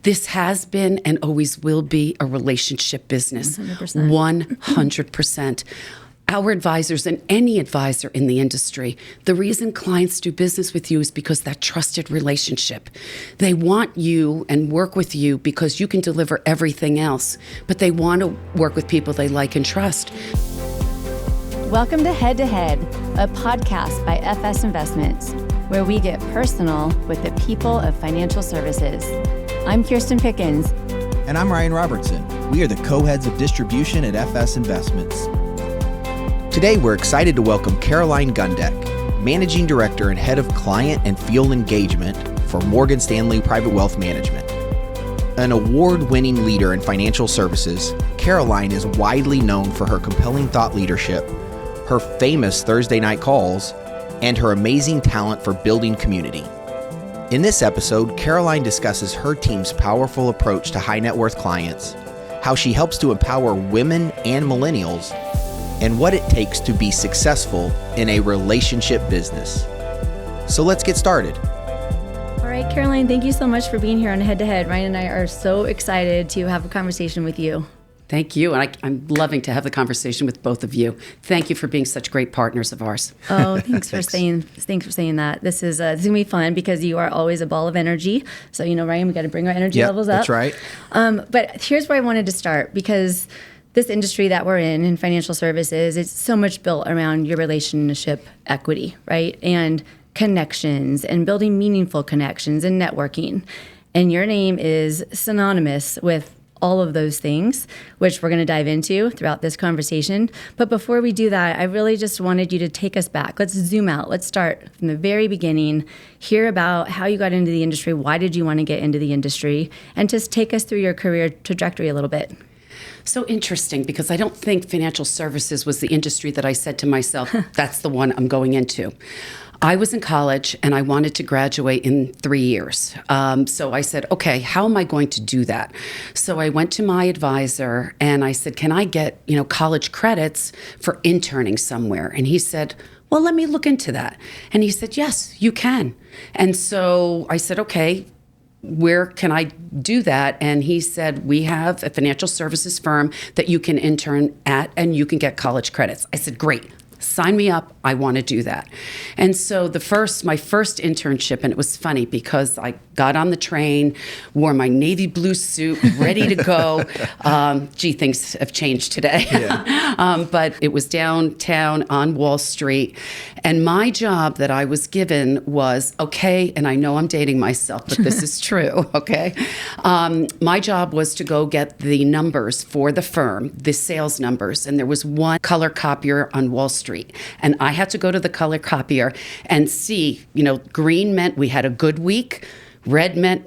This has been and always will be a relationship business. 100%. 100%. Our advisors and any advisor in the industry, the reason clients do business with you is because that trusted relationship. They want you and work with you because you can deliver everything else, but they want to work with people they like and trust. Welcome to Head, a podcast by FS Investments, where we get personal with the people of financial services. I'm Kirsten Pickens. And I'm Ryan Robertson. We are the co-heads of distribution at FS Investments. Today, we're excited to welcome Caroline Gundeck, Managing Director and Head of Client and Field Engagement for Morgan Stanley Private Wealth Management. An award-winning leader in financial services, Caroline is widely known for her compelling thought leadership, her famous Thursday night calls, and her amazing talent for building community. In this episode, Caroline discusses her team's powerful approach to high net worth clients, how she helps to empower women and millennials, and what it takes to be successful in a relationship business. So let's get started. All right, Caroline, thank you so much for being here on Head to Head. Ryan and I are so excited to have a conversation with you. Thank you. And I'm loving to have the conversation with both of you. Thank you for being such great partners of ours. Oh, thanks for saying that. This is going to be fun because you are always a ball of energy. So, Ryan, we got to bring our energy levels up. That's right. But here's where I wanted to start, because this industry that we're in financial services, it's so much built around your relationship equity, right? And connections and building meaningful connections and networking. And your name is synonymous with all of those things, which we're going to dive into throughout this conversation. But before we do that, I really just wanted you to take us back. Let's zoom out. Let's start from the very beginning, hear about how you got into the industry, why did you want to get into the industry, and just take us through your career trajectory a little bit. So interesting, because I don't think financial services was the industry that I said to myself, that's the one I'm going into. I was in college and I wanted to graduate in 3 years. So I said, okay, how am I going to do that? So I went to my advisor and I said, can I get, college credits for interning somewhere? And he said, well, let me look into that. And he said, yes, you can. And so I said, okay, where can I do that? And he said, we have a financial services firm that you can intern at and you can get college credits. I said, great. Sign me up. I want to do that. And so my first internship, and it was funny because I got on the train, wore my navy blue suit, ready to go. Things have changed today. Yeah. But it was downtown on Wall Street. And my job that I was given was, okay, and I know I'm dating myself, but this is true, okay? My job was to go get the numbers for the firm, the sales numbers. And there was one color copier on Wall Street. And I had to go to the color copier and see, green meant we had a good week. Red meant,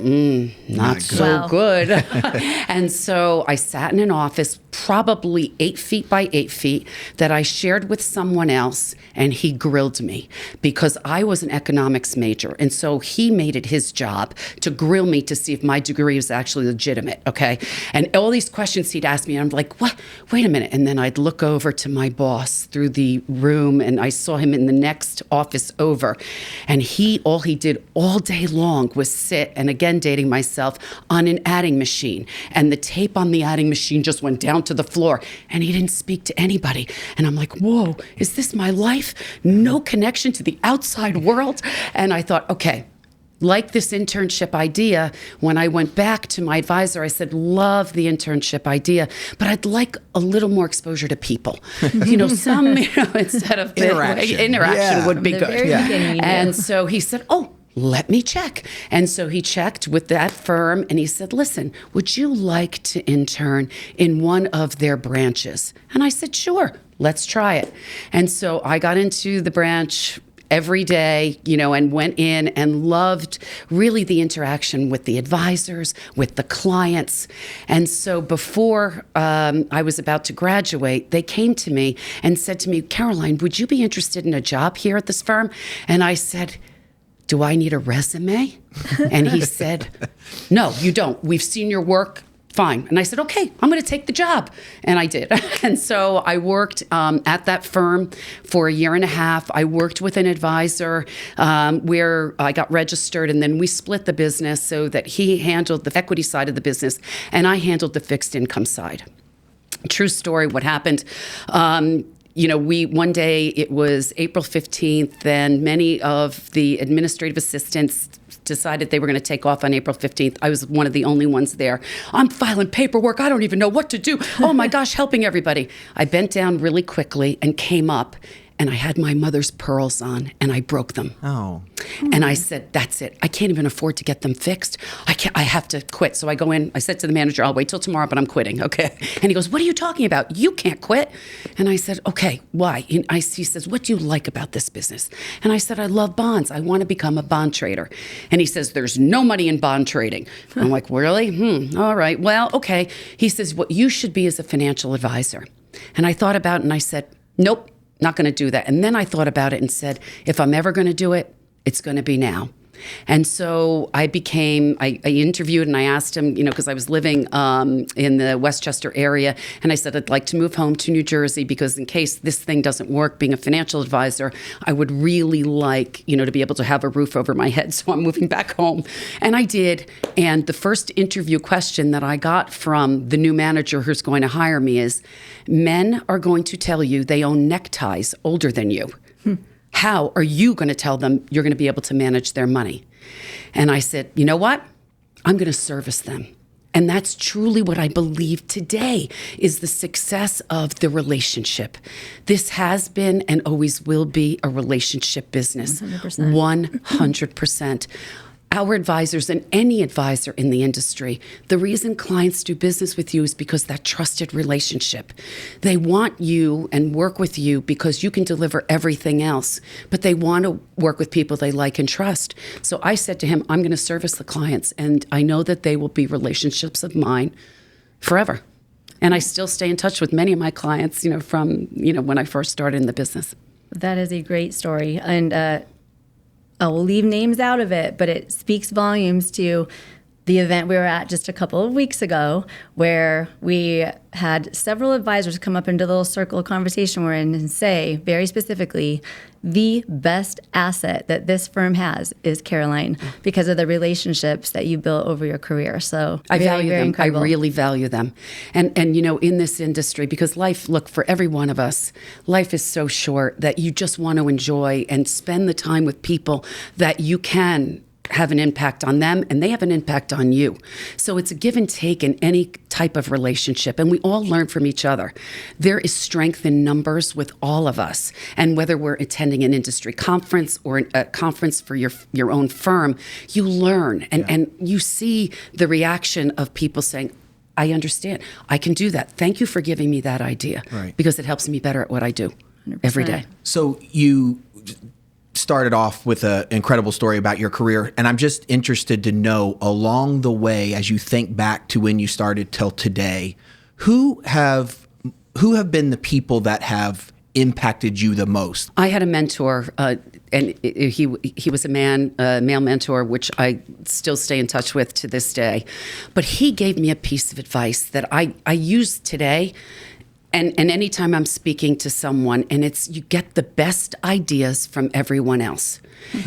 not so good. And so I sat in an office, probably 8 feet by 8 feet, that I shared with someone else, and he grilled me because I was an economics major. And so he made it his job to grill me to see if my degree was actually legitimate, okay? And all these questions he'd ask me, and I'm like, what? Wait a minute. And then I'd look over to my boss through the room, and I saw him in the next office over. And all he did all day long was sit, and again, dating myself, on an adding machine. And the tape on the adding machine just went down to the floor, and he didn't speak to anybody. And I'm like, whoa, is this my life? No connection to the outside world? And I thought, okay, like this internship idea, when I went back to my advisor, I said, love the internship idea, but I'd like a little more exposure to people. Instead of interaction would be good. And so he said, let me check. And so he checked with that firm and he said, listen, would you like to intern in one of their branches? And I said, sure, let's try it. And so I got into the branch every day, and went in and loved really the interaction with the advisors, with the clients. And so before I was about to graduate, they came to me and said to me, Caroline, would you be interested in a job here at this firm? And I said, do I need a resume? And he said, no, you don't. We've seen your work. fine. And I said, okay, I'm going to take the job. And I did. And so I worked at that firm for a year and a half. I worked with an advisor where I got registered, and then we split the business so that he handled the equity side of the business and I handled the fixed income side. True story, what happened. One day, it was April 15th, and many of the administrative assistants decided they were going to take off on April 15th. I was one of the only ones there. I'm filing paperwork. I don't even know what to do. Oh my gosh, helping everybody. I bent down really quickly and came up, and I had my mother's pearls on, and I broke them. Oh. And I said, that's it. I can't even afford to get them fixed. I have to quit. So I go in, I said to the manager, I'll wait till tomorrow, but I'm quitting, okay? And he goes, what are you talking about? You can't quit. And I said, okay, why? And he says, what do you like about this business? And I said, I love bonds. I want to become a bond trader. And he says, there's no money in bond trading. I'm like, really? All right, well, okay. He says, what you should be is a financial advisor. And I thought about it, and I said, nope, not going to do that. And then I thought about it and said, if I'm ever going to do it, it's going to be now. And so I interviewed and I asked him, because I was living in the Westchester area, and I said, I'd like to move home to New Jersey because in case this thing doesn't work, being a financial advisor, I would really like, to be able to have a roof over my head. So I'm moving back home. And I did. And the first interview question that I got from the new manager who's going to hire me is, men are going to tell you they own neckties older than you. How are you going to tell them you're going to be able to manage their money? And I said, you know what? I'm going to service them. And that's truly what I believe today is the success of the relationship. This has been and always will be a relationship business. 100%. 100%. Our advisors and any advisor in the industry, the reason clients do business with you is because that trusted relationship. They want you and work with you because you can deliver everything else, but they want to work with people they like and trust. So I said to him, I'm going to service the clients, and I know that they will be relationships of mine forever. And I still stay in touch with many of my clients, from, when I first started in the business. That is a great story. And I will leave names out of it, but it speaks volumes to the event we were at just a couple of weeks ago, where we had several advisors come up into the little circle of conversation we're in and say very specifically, the best asset that this firm has is Caroline because of the relationships that you built over your career. So I value them. Incredible. I really value them. And in this industry, because look, for every one of us, life is so short that you just want to enjoy and spend the time with people that you can have an impact on them and they have an impact on you. So it's a give and take in any type of relationship, and we all learn from each other. There is strength in numbers with all of us, and whether we're attending an industry conference or a conference for your own firm, you learn and you see the reaction of people saying, I understand. I can do that. Thank you for giving me that idea, right, because it helps me better at what I do 100%. Every day. So you started off with an incredible story about your career, and I'm just interested to know, along the way, as you think back to when you started till today, who have been the people that have impacted you the most? I had a mentor, and he was a male mentor, which I still stay in touch with to this day. But he gave me a piece of advice that I use today. And anytime I'm speaking to someone, and it's, you get the best ideas from everyone else.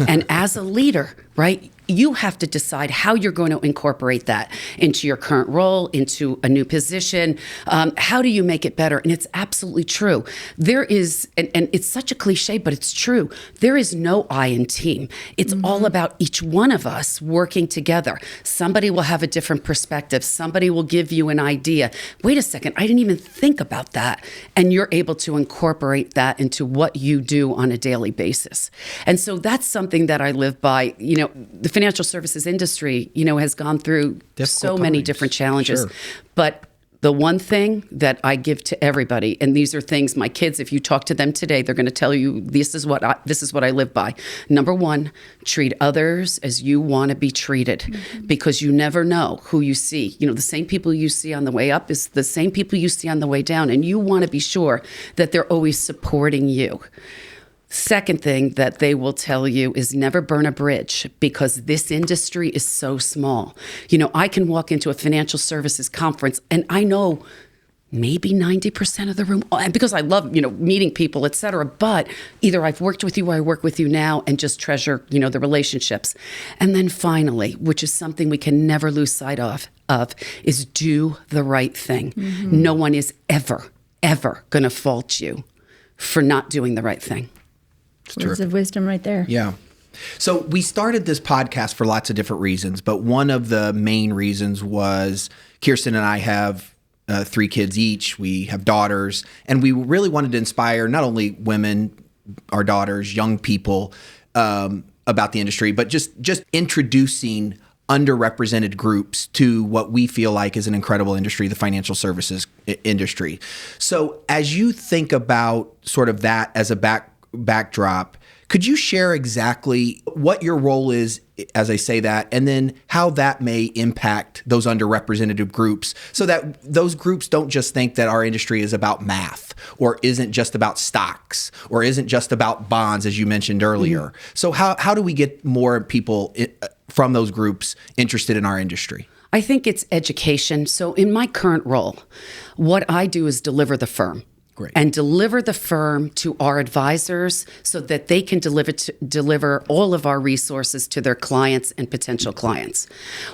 And as a leader, right, you have to decide how you're going to incorporate that into your current role, into a new position. How do you make it better? And it's absolutely true. There is, and it's such a cliche, but it's true. There is no I in team. It's all about each one of us working together. Somebody will have a different perspective. Somebody will give you an idea. Wait a second, I didn't even think about that. And you're able to incorporate that into what you do on a daily basis. And so that's something that I live by. The financial services industry, has gone through so many different challenges. Sure. But the one thing that I give to everybody, and these are things my kids, if you talk to them today, they're going to tell you this is what I live by. Number one, treat others as you want to be treated, because you never know who you see. The same people you see on the way up is the same people you see on the way down, and you want to be sure that they're always supporting you. Second thing that they will tell you is never burn a bridge, because this industry is so small. I can walk into a financial services conference and I know maybe 90% of the room, because I love, meeting people, et cetera. But either I've worked with you or I work with you now and just treasure, the relationships. And then finally, which is something we can never lose sight of is do the right thing. Mm-hmm. No one is ever going to fault you for not doing the right thing. Words of wisdom right there. Yeah. So we started this podcast for lots of different reasons, but one of the main reasons was Kirsten and I have 3 kids each. We have daughters, and we really wanted to inspire not only women, our daughters, young people about the industry, but just introducing underrepresented groups to what we feel like is an incredible industry, the financial services industry. So as you think about sort of that as a backdrop, could you share exactly what your role is, as I say that, and then how that may impact those underrepresented groups, so that those groups don't just think that our industry is about math, or isn't just about stocks, or isn't just about bonds, as you mentioned earlier. Mm-hmm. So how do we get more people from those groups interested in our industry? I think it's education. So in my current role, what I do is deliver the firm. Great. And deliver the firm to our advisors so that they can deliver all of our resources to their clients and potential clients.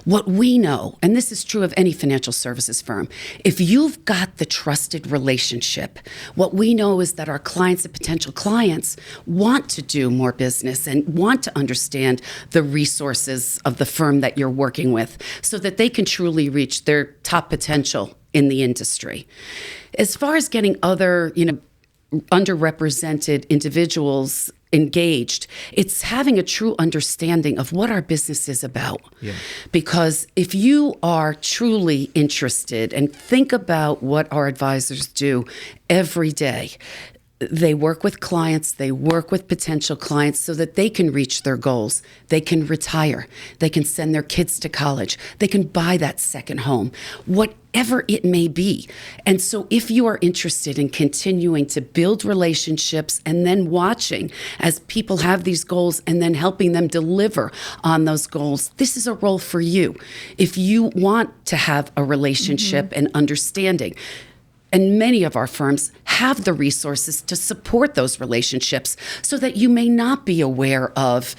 What we know, and this is true of any financial services firm, if you've got the trusted relationship, what we know is that our clients and potential clients want to do more business and want to understand the resources of the firm that you're working with so that they can truly reach their top potential in the industry. As far as getting other, underrepresented individuals engaged, it's having a true understanding of what our business is about. Yeah. Because if you are truly interested and think about what our advisors do every day, they work with clients, they work with potential clients so that they can reach their goals. They can retire. They can send their kids to college. They can buy that second home, whatever it may be. And so if you are interested in continuing to build relationships and then watching as people have these goals and then helping them deliver on those goals, this is a role for you. If you want to have a relationship and understanding, and many of our firms have the resources to support those relationships so that you may not be aware of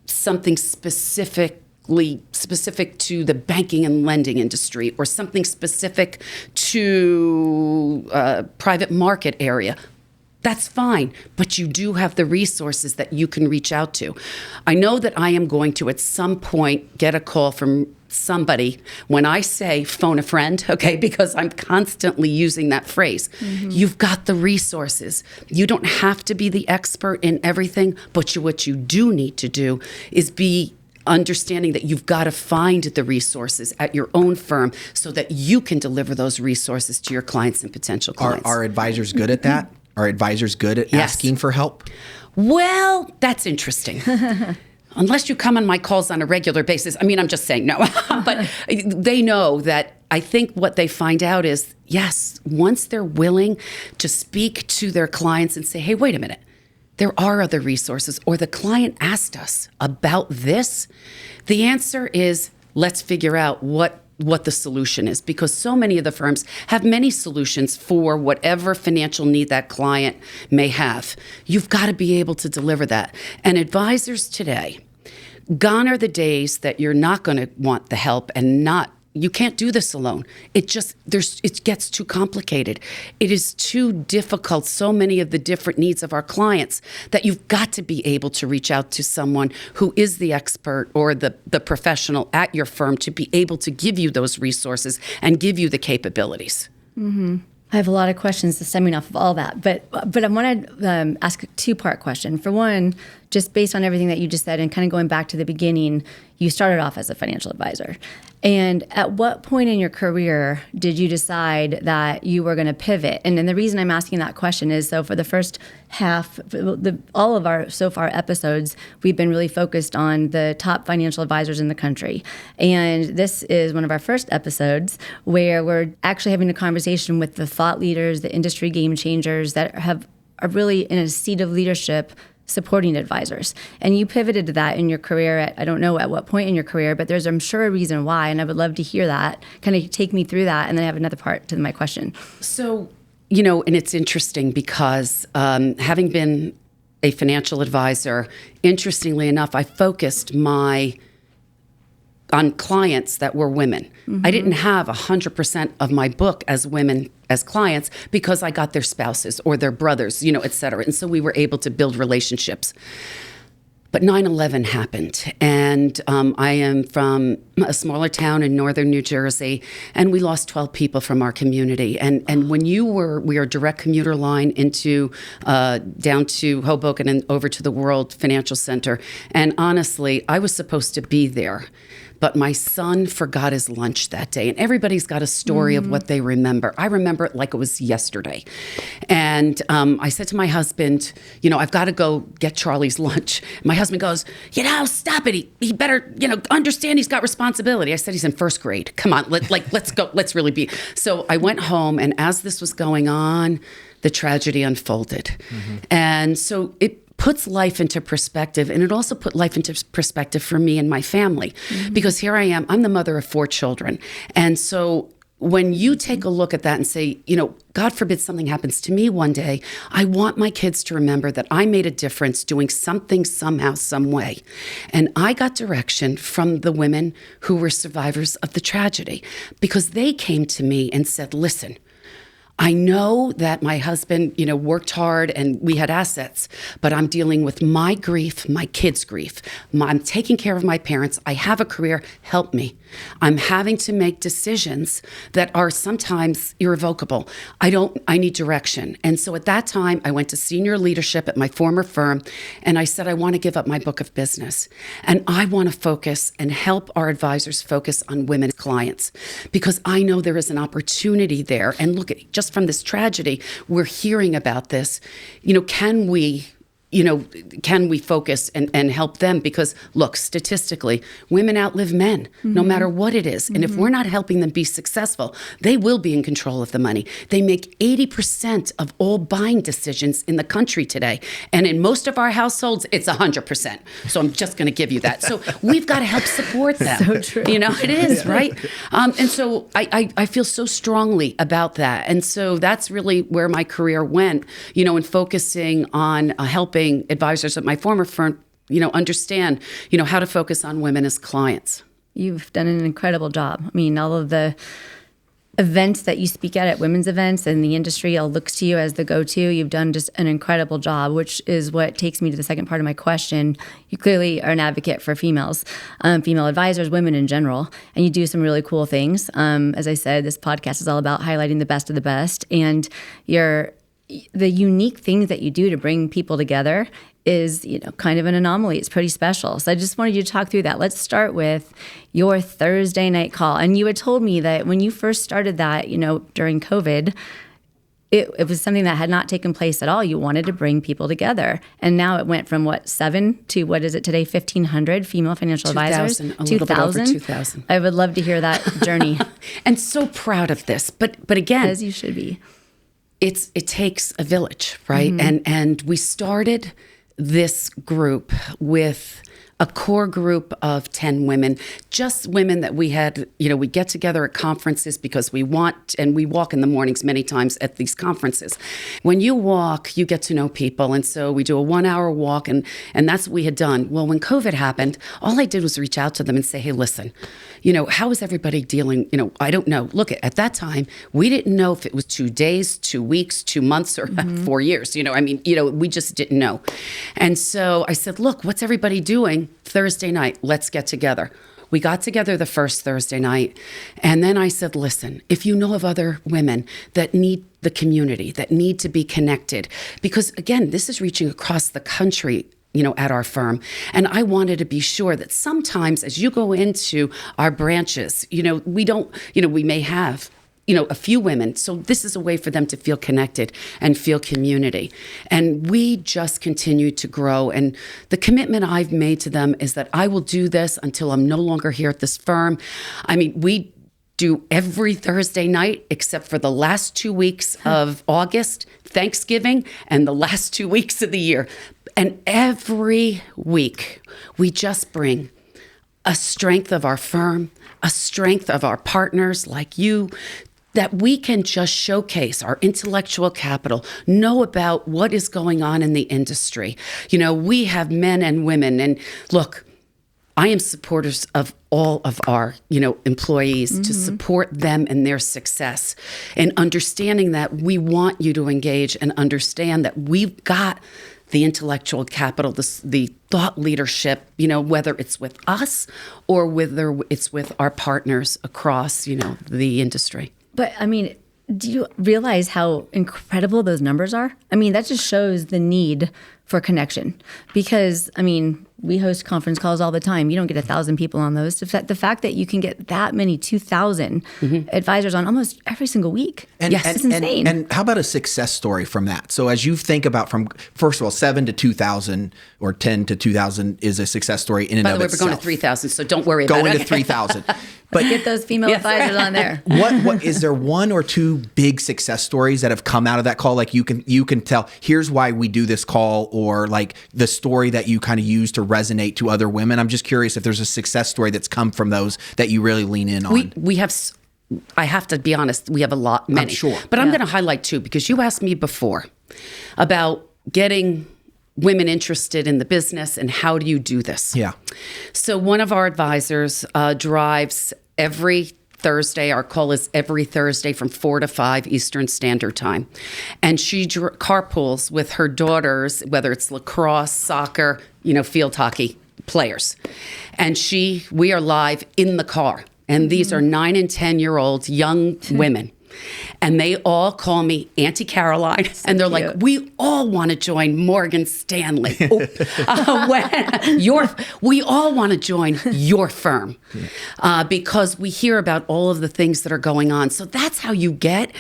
something specific to the banking and lending industry or something specific to private market area. That's fine, but you do have the resources that you can reach out to. I know that I am going to at some point get a call from somebody when I say phone a friend, okay, because I'm constantly using that phrase. Mm-hmm. You've got the resources. You don't have to be the expert in everything, but what you do need to do is be understanding that you've got to find the resources at your own firm so that you can deliver those resources to your clients and potential clients. Are advisors good at that? Are advisors good at asking for help? Well, that's interesting. Unless you come on my calls on a regular basis. I mean, I'm just saying no. But they know that I think what they find out is, yes, once they're willing to speak to their clients and say, hey, wait a minute, there are other resources, or the client asked us about this, the answer is, let's figure out what the solution is, because so many of the firms have many solutions for whatever financial need that client may have. You've got to be able to deliver that. And advisors today, gone are the days that you're not going to want the help and you can't do this alone. It gets too complicated. It is too difficult, so many of the different needs of our clients, that you've got to be able to reach out to someone who is the expert or the professional at your firm to be able to give you those resources and give you the capabilities. Mm-hmm. I have a lot of questions stemming off of all that, but I want to ask a two-part question. For one, just based on everything that you just said and kind of going back to the beginning, you started off as a financial advisor. And at what point in your career did you decide that you were going to pivot? And then the reason I'm asking that question is, so for the first half, all of our so far episodes, we've been really focused on the top financial advisors in the country. And this is one of our first episodes where we're actually having a conversation with the thought leaders, the industry game changers that are really in a seat of leadership supporting advisors. And you pivoted to that in your career at, I don't know at what point in your career, but there's, I'm sure, a reason why. And I would love to hear that. Kind of take me through that. And then I have another part to my question. So, and it's interesting because having been a financial advisor, interestingly enough, I focused on clients that were women. I didn't have 100% of my book as women as clients because I got their spouses or their brothers, et cetera. And so we were able to build relationships. But 9/11 happened, and I am from a smaller town in northern New Jersey, and we lost 12 people from our community. And when we are a direct commuter line into down to Hoboken and over to the World Financial Center. And honestly, I was supposed to be there. But my son forgot his lunch that day. And everybody's got a story of what they remember. I remember it like it was yesterday. And I said to my husband, I've got to go get Charlie's lunch. My husband goes, stop it. He better, understand he's got responsibility. I said, he's in first grade. Come on, let's go. Let's really be. So I went home, and as this was going on, the tragedy unfolded. And so it puts life into perspective, and it also put life into perspective for me and my family, because here I am, I'm the mother of 4 children. And so when you take a look at that and say, God forbid something happens to me one day, I want my kids to remember that I made a difference doing something, somehow, some way. And I got direction from the women who were survivors of the tragedy, because they came to me and said, listen, I know that my husband, worked hard and we had assets, but I'm dealing with my grief, my kids' grief. I'm taking care of my parents. I have a career. Help me. I'm having to make decisions that are sometimes irrevocable. I need direction. And so at that time, I went to senior leadership at my former firm, and I said, I want to give up my book of business. And I want to focus and help our advisors focus on women clients, because I know there is an opportunity there. And look, just from this tragedy, we're hearing about this. Can we focus and help them? Because look, statistically, women outlive men, no matter what it is. And if we're not helping them be successful, they will be in control of the money. They make 80% of all buying decisions in the country today. And in most of our households, it's 100%. So I'm just going to give you that. So we've got to help support them. So true. It is, right? And so I feel so strongly about that. And so that's really where my career went, in focusing on helping advisors at my former firm, understand, how to focus on women as clients. You've done an incredible job. I mean, all of the events that you speak at women's events, and the industry all looks to you as the go-to. You've done just an incredible job, which is what takes me to the second part of my question. You clearly are an advocate for females, female advisors, women in general, and you do some really cool things. As I said, this podcast is all about highlighting the best of the best, and the unique things that you do to bring people together is, kind of an anomaly. It's pretty special. So I just wanted you to talk through that. Let's start with your Thursday night call. And you had told me that when you first started that, during COVID, it was something that had not taken place at all. You wanted to bring people together. And now it went from 7 to what is it today, 1,500 female financial advisors? 2,000. I would love to hear that journey. And so proud of this. But again, as you should be. It takes a village, right? And we started this group with a core group of 10 women, just women that we had, we get together at conferences because we want, and we walk in the mornings many times at these conferences. When you walk, you get to know people. And so we do a 1-hour walk, and that's what we had done. Well, when COVID happened, all I did was reach out to them and say, hey, listen, how is everybody dealing? I don't know. Look, at that time, we didn't know if it was 2 days, 2 weeks, 2 months, or 4 years. We just didn't know. And so I said, look, what's everybody doing Thursday night? Let's get together. We got together the first Thursday night. And then I said, listen, if you know of other women that need the community, that need to be connected, because again, this is reaching across the country, at our firm. And I wanted to be sure that sometimes as you go into our branches, we may have a few women. So this is a way for them to feel connected and feel community. And we just continue to grow. And the commitment I've made to them is that I will do this until I'm no longer here at this firm. I mean, we do every Thursday night except for the last 2 weeks of August, Thanksgiving and the last 2 weeks of the year. And every week, we just bring a strength of our firm, a strength of our partners like you, that we can just showcase our intellectual capital, know about what is going on in the industry. We have men and women, and look, I am supporters of all of our, employees to support them and their success, and understanding that we want you to engage and understand that we've got the intellectual capital, the thought leadership, whether it's with us or whether it's with our partners across, the industry. But do you realize how incredible those numbers are? That just shows the need for connection, because we host conference calls all the time. You don't get 1,000 people on those. The fact that you can get that many 2,000 advisors on almost every single week, it's insane. And how about a success story from that? So as you think about from, first of all, 7 to 2,000 or 10 to 2,000 is a success story in and of itself. By the way, we're going to 3,000, so don't worry about it. Going to 3,000. But get those female advisors on there. What is there one or two big success stories that have come out of that call? Like you can tell, here's why we do this call, or like the story that you kind of use to resonate to other women. I'm just curious if there's a success story that's come from those that you really lean in on. We have, I have to be honest, we have a lot, many. I'm sure. But I'm going to highlight two, because you asked me before about getting women interested in the business and how do you do this? Yeah. So one of our advisors drives every Thursday. Our call is every Thursday from 4 to 5 Eastern Standard Time. And she carpools with her daughters, whether it's lacrosse, soccer, field hockey players. And we are live in the car. And these are 9 and 10-year-old young women. And they all call me Auntie Caroline. So and they're cute. Like, we all want to join Morgan Stanley. We all want to join your firm because we hear about all of the things that are going on. So that's how you get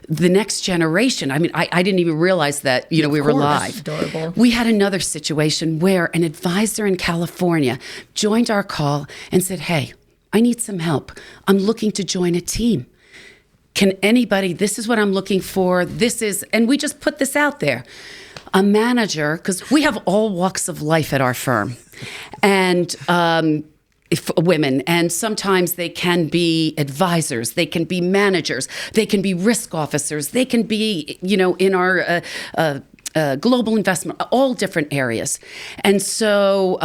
the next generation. I didn't even realize that, we were live. Adorable. We had another situation where an advisor in California joined our call and said, hey, I need some help. I'm looking to join a team. Can anybody, this is what I'm looking for, and we just put this out there. A manager, because we have all walks of life at our firm, and women, and sometimes they can be advisors, they can be managers, they can be risk officers, they can be, in our global investment, all different areas. And so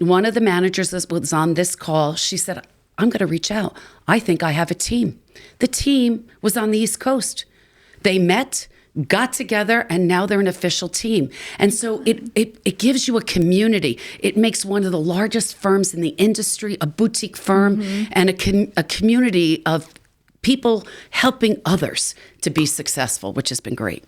one of the managers was on this call. She said, I'm going to reach out. I think I have a team. The team was on the East Coast. They met, got together, and now they're an official team. And so it gives you a community. It makes one of the largest firms in the industry, a boutique firm, and a community of people helping others to be successful, which has been great.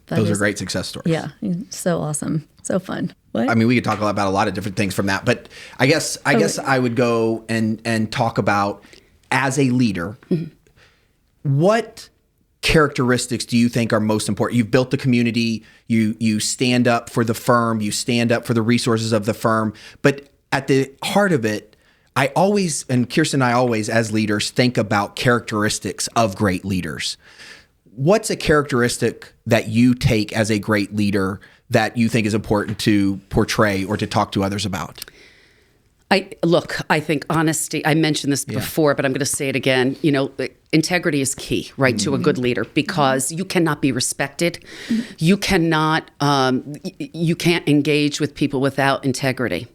Those are great success stories. Yeah, so awesome. So fun. What? We could talk about a lot of different things from that, but I guess I would go and talk about, as a leader, what characteristics do you think are most important? You've built the community, you stand up for the firm, you stand up for the resources of the firm, but at the heart of it, I always, and Kirsten and I always, as leaders, think about characteristics of great leaders. What's a characteristic that you take as a great leader that you think is important to portray or to talk to others about? I think honesty, I mentioned this before, but I'm going to say it again. Integrity is key, right, to a good leader, because you cannot be respected. You cannot, you can't engage with people without integrity.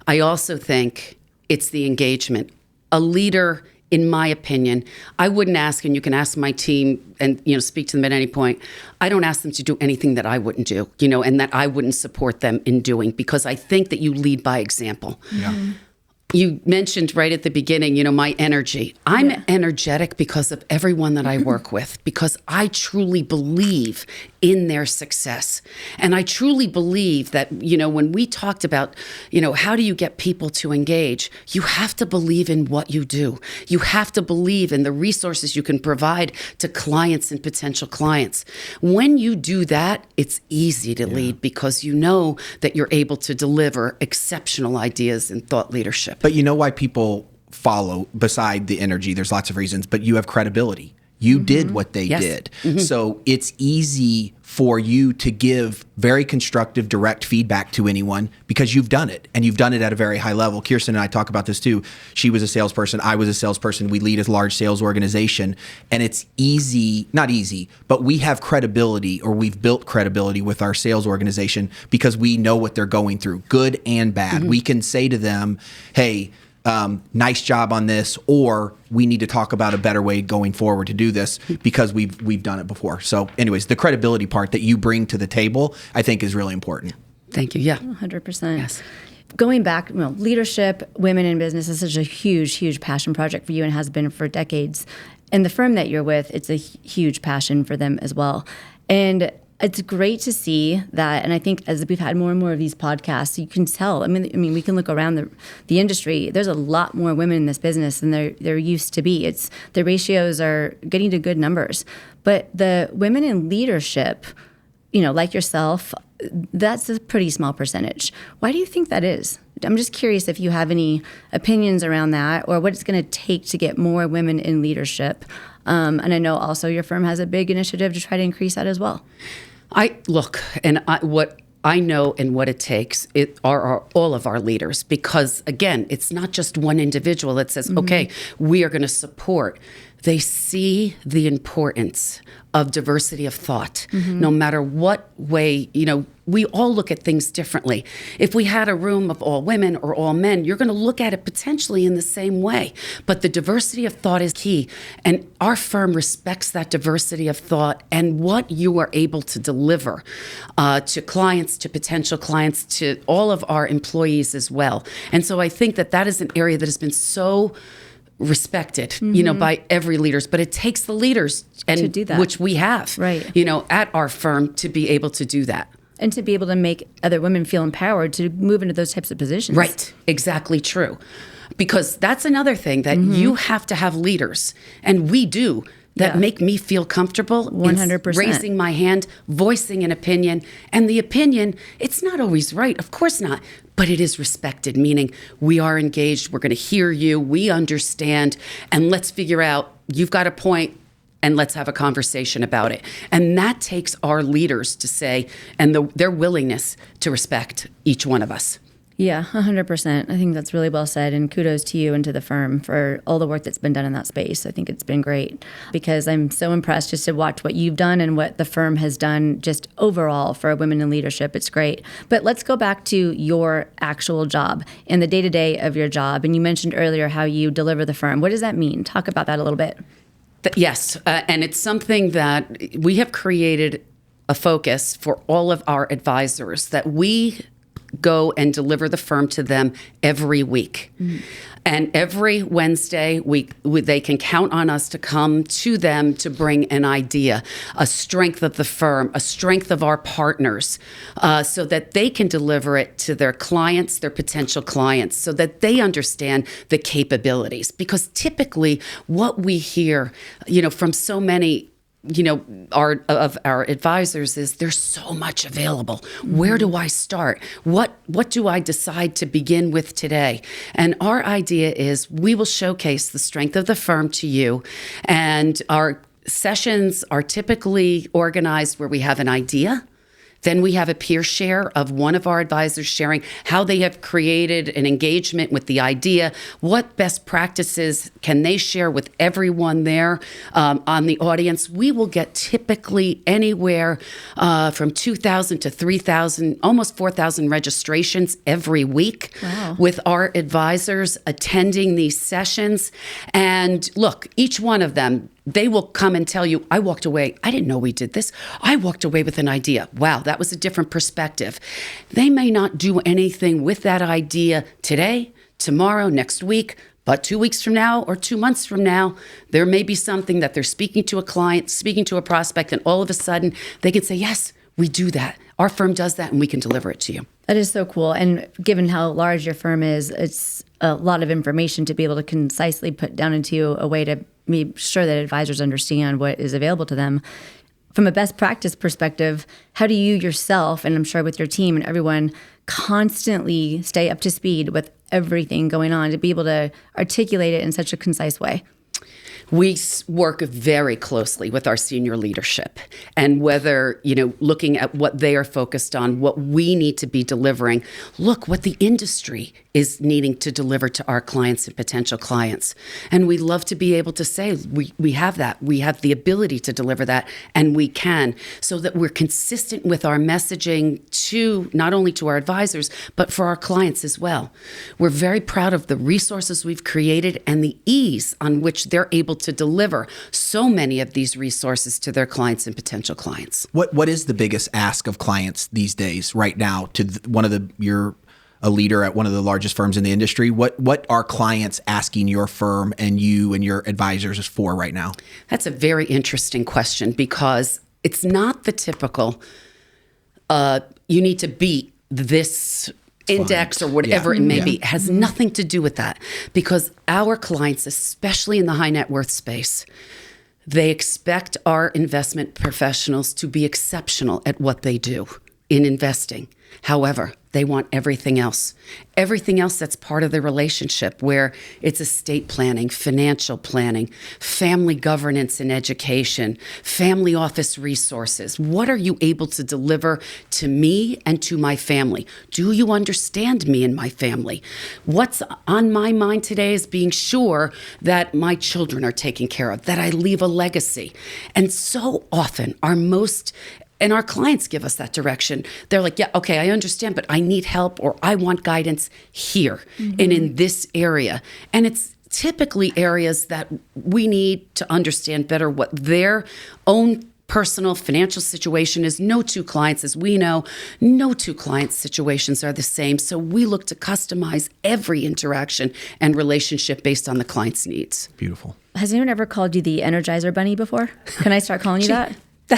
I also think it's the engagement. A leader, in my opinion, I wouldn't ask, and you can ask my team and, speak to them at any point. I don't ask them to do anything that I wouldn't do, and that I wouldn't support them in doing, because I think that you lead by example. Yeah. You mentioned right at the beginning, my energy. I'm energetic because of everyone that I work with, because I truly believe in their success. And I truly believe that, when we talked about, how do you get people to engage? You have to believe in what you do. You have to believe in the resources you can provide to clients and potential clients. When you do that, it's easy to lead, because you know that you're able to deliver exceptional ideas and thought leadership. But you know why people follow beside the energy? There's lots of reasons, but you have credibility. You did what they Yes. did. So it's easy for you to give very constructive, direct feedback to anyone because you've done it, and you've done it at a very high level. Kirsten and I talk about this too. She was a salesperson. I was a salesperson. We lead a large sales organization, and it's easy, not easy, but we have credibility, or we've built credibility with our sales organization because we know what they're going through, good and bad. We can say to them, hey, nice job on this, or we need to talk about a better way going forward to do this because we've done it before. So anyways, the credibility part that you bring to the table, I think, is really important. Thank you. Yeah. 100%. Yes. Going back, leadership, women in business is such a huge, huge passion project for you and has been for decades. And the firm that you're with, it's a huge passion for them as well. And it's great to see that, and I think as we've had more and more of these podcasts, you can tell. I mean, we can look around the industry. There's a lot more women in this business than there used to be. The ratios are getting to good numbers, but the women in leadership, like yourself, that's a pretty small percentage. Why do you think that is? I'm just curious if you have any opinions around that, or what it's going to take to get more women in leadership. And I know also your firm has a big initiative to try to increase that as well. What I know and what it takes are all of our leaders, because again, it's not just one individual that says, okay, we are going to support. They see the importance of diversity of thought, no matter what way, we all look at things differently. If we had a room of all women or all men, you're going to look at it potentially in the same way. But the diversity of thought is key. And our firm respects that diversity of thought and what you are able to deliver to clients, to potential clients, to all of our employees as well. And so I think that is an area that has been so respected, by every leaders, but it takes the leaders to do that, which we have, right, at our firm, to be able to do that. And to be able to make other women feel empowered to move into those types of positions. Right. Exactly true. Because that's another thing that you have to have leaders, and we do, that make me feel comfortable 100%. Raising my hand, voicing an opinion. And the opinion, it's not always right. Of course not. But it is respected, meaning we are engaged. We're going to hear you. We understand. And let's figure out, you've got a point, and let's have a conversation about it. And that takes our leaders to say, and their willingness to respect each one of us. Yeah, 100%. I think that's really well said. And kudos to you and to the firm for all the work that's been done in that space. I think it's been great because I'm so impressed just to watch what you've done and what the firm has done just overall for women in leadership. It's great. But let's go back to your actual job and the day-to-day of your job. And you mentioned earlier how you deliver the firm. What does that mean? Talk about that a little bit. Yes, and it's something that we have created a focus for all of our advisors, that we go and deliver the firm to them every week. And every Wednesday, they can count on us to come to them to bring an idea, a strength of the firm, a strength of our partners, so that they can deliver it to their clients, their potential clients, so that they understand the capabilities. Because typically what we hear, from so many our advisors is, there's so much available. Where do I start? What do I decide to begin with today? And our idea is, we will showcase the strength of the firm to you. And our sessions are typically organized where we have an idea. Then we have a peer share of one of our advisors sharing how they have created an engagement with the idea. What best practices can they share with everyone there on the audience? We will get typically anywhere from 2,000 to 3,000, almost 4,000 registrations every week. Wow. With our advisors attending these sessions. And look, each one of them, they will come and tell you, I walked away, I didn't know we did this. I walked away with an idea. Wow, that was a different perspective. They may not do anything with that idea today, tomorrow, next week, but 2 weeks from now or 2 months from now, there may be something that they're speaking to a client, speaking to a prospect, and all of a sudden they can say, yes, we do that. Our firm does that, and we can deliver it to you. That is so cool. And given how large your firm is, it's a lot of information to be able to concisely put down into a way to be sure that advisors understand what is available to them. From a best practice perspective, how do you yourself, and I'm sure with your team and everyone, constantly stay up to speed with everything going on to be able to articulate it in such a concise way? We work very closely with our senior leadership, and whether, looking at what they are focused on, what we need to be delivering, look what the industry is needing to deliver to our clients and potential clients. And we love to be able to say, we have that. We have the ability to deliver that, and we can, so that we're consistent with our messaging to not only to our advisors, but for our clients as well. We're very proud of the resources we've created and the ease on which they're able to deliver so many of these resources to their clients and potential clients. What is the biggest ask of clients these days right now to you're a leader at one of the largest firms in the industry? What are clients asking your firm and you and your advisors for right now? That's a very interesting question, because it's not the typical, you need to beat this index or whatever it may be. It has nothing to do with that, because our clients, especially in the high net worth space, they expect our investment professionals to be exceptional at what they do in investing. However, they want everything else that's part of the relationship, where it's estate planning, financial planning, family governance and education, family office resources. What are you able to deliver to me and to my family? Do you understand me and my family? What's on my mind today is being sure that my children are taken care of, that I leave a legacy. And so often and our clients give us that direction. They're like, yeah, okay, I understand, but I need help, or I want guidance here and in this area. And it's typically areas that we need to understand better what their own personal financial situation is. No two clients, as we know, no two clients' situations are the same. So we look to customize every interaction and relationship based on the client's needs. Beautiful. Has anyone ever called you the Energizer Bunny before? Can I start calling you that?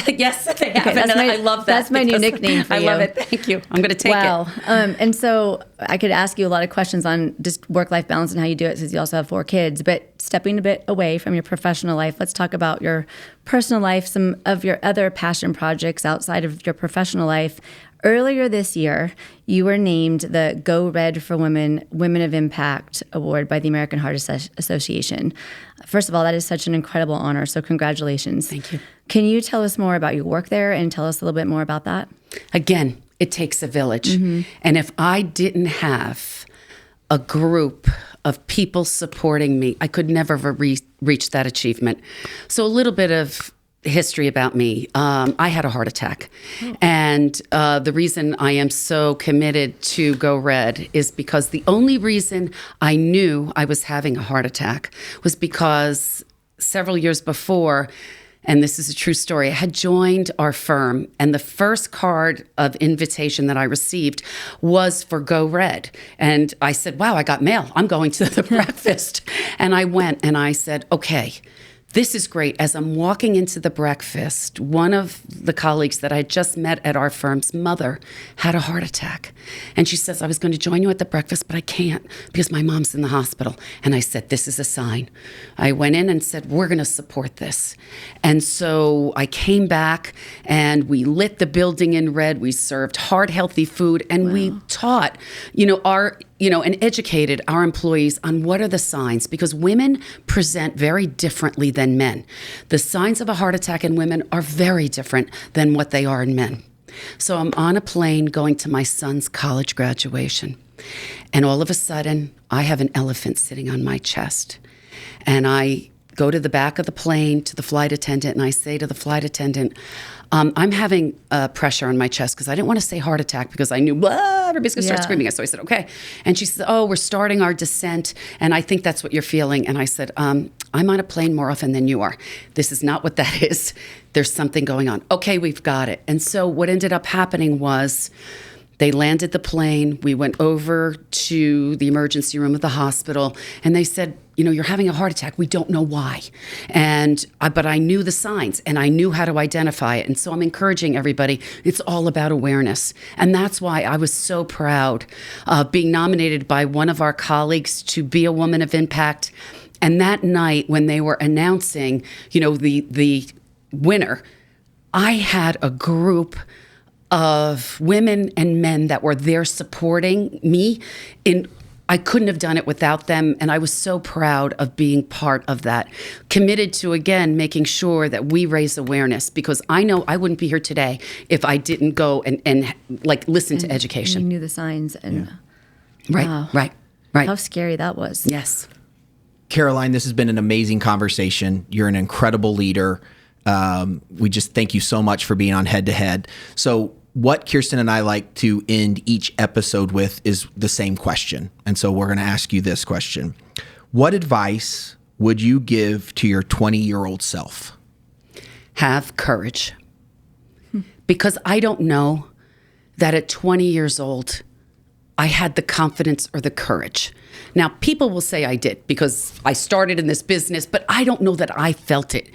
Yes, they have. Okay, I love that. That's my new nickname for you. I love it. Thank you. I'm going to take it. Wow. And so I could ask you a lot of questions on just work-life balance and how you do it, since you also have 4 kids. But stepping a bit away from your professional life, let's talk about your personal life, some of your other passion projects outside of your professional life. Earlier this year, you were named the Go Red for Women of Impact Award by the American Heart Association. First of all, that is such an incredible honor, so congratulations. Thank you. Can you tell us more about your work there and tell us a little bit more about that? Again, it takes a village. And if I didn't have a group of people supporting me, I could never have reached that achievement. So a little bit of history about me. I had a heart attack. And the reason I am so committed to Go Red is because the only reason I knew I was having a heart attack was because several years before, and this is a true story, I had joined our firm, and the first card of invitation that I received was for Go Red. And I said, wow, I got mail. I'm going to the breakfast. And I went and I said, okay, this is great. As I'm walking into the breakfast, one of the colleagues that I had just met at our firm's mother had a heart attack. And she says, I was going to join you at the breakfast, but I can't because my mom's in the hospital. And I said, this is a sign. I went in and said, we're going to support this. And so I came back and we lit the building in red. We served heart healthy food, and we taught, and educated our employees on what are the signs, because women present very differently than men. The signs of a heart attack in women are very different than what they are in men. So I'm on a plane going to my son's college graduation, and all of a sudden I have an elephant sitting on my chest. And I go to the back of the plane to the flight attendant, and I say to the flight attendant, I'm having pressure on my chest, because I didn't want to say heart attack because I knew everybody's going to start screaming. So I said, okay. And she said, oh, we're starting our descent, and I think that's what you're feeling. And I said, I'm on a plane more often than you are. This is not what that is. There's something going on. Okay, we've got it. And so what ended up happening was they landed the plane. We went over to the emergency room of the hospital, and they said, you're having a heart attack. We don't know why. But I knew the signs, and I knew how to identify it. And so I'm encouraging everybody, it's all about awareness. And that's why I was so proud of being nominated by one of our colleagues to be a woman of impact. And that night when they were announcing, the winner, I had a group of women and men that were there supporting me in I couldn't have done it without them, and I was so proud of being part of that. Committed to, again, making sure that we raise awareness, because I know I wouldn't be here today if I didn't go and like listen to education. You knew the signs. And Right, wow. right. How scary that was. Yes. Caroline, this has been an amazing conversation. You're an incredible leader. We just thank you so much for being on Head to Head. So what Kirsten and I like to end each episode with is the same question. And so we're going to ask you this question. What advice would you give to your 20-year-old self? Have courage. Because I don't know that at 20 years old, I had the confidence or the courage. Now, people will say I did because I started in this business, but I don't know that I felt it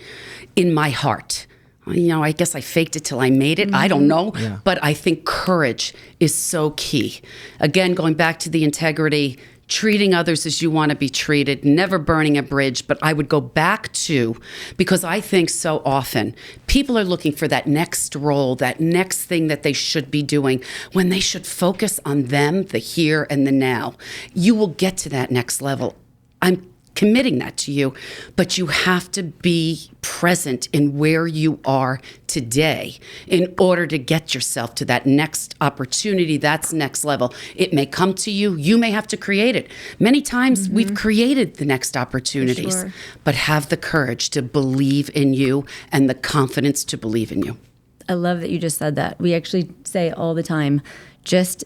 in my heart. You know, I guess I faked it till I made it. I don't know. Yeah. But I think courage is so key. Again, going back to the integrity, treating others as you want to be treated, never burning a bridge. But I would go back to, because I think so often people are looking for that next role, that next thing that they should be doing, when they should focus on them, the here and the now. You will get to that next level. I'm committing that to you, but you have to be present in where you are today in order to get yourself to that next opportunity, that's next level. It may come to you. You may have to create it. Many times we've created the next opportunities, but have the courage to believe in you and the confidence to believe in you. I love that you just said that. We actually say all the time, just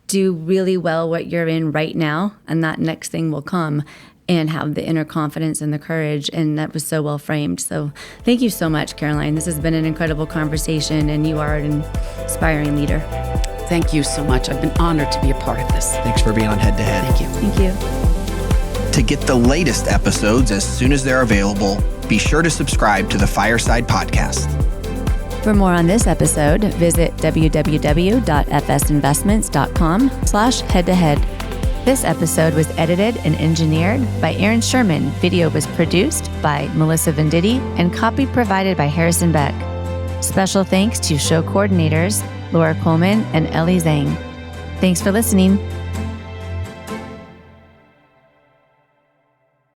do really well what you're in right now, and that next thing will come. And have the inner confidence and the courage. And that was so well framed. So thank you so much, Caroline. This has been an incredible conversation, and you are an inspiring leader. Thank you so much. I've been honored to be a part of this. Thanks for being on Head to Head. Thank you. Thank you. To get the latest episodes as soon as they're available, be sure to subscribe to the Fireside Podcast. For more on this episode, visit www.fsinvestments.com/head-to-head. This episode was edited and engineered by Aaron Sherman. Video was produced by Melissa Venditti and copy provided by Harrison Beck. Special thanks to show coordinators Laura Coleman and Ellie Zhang. Thanks for listening.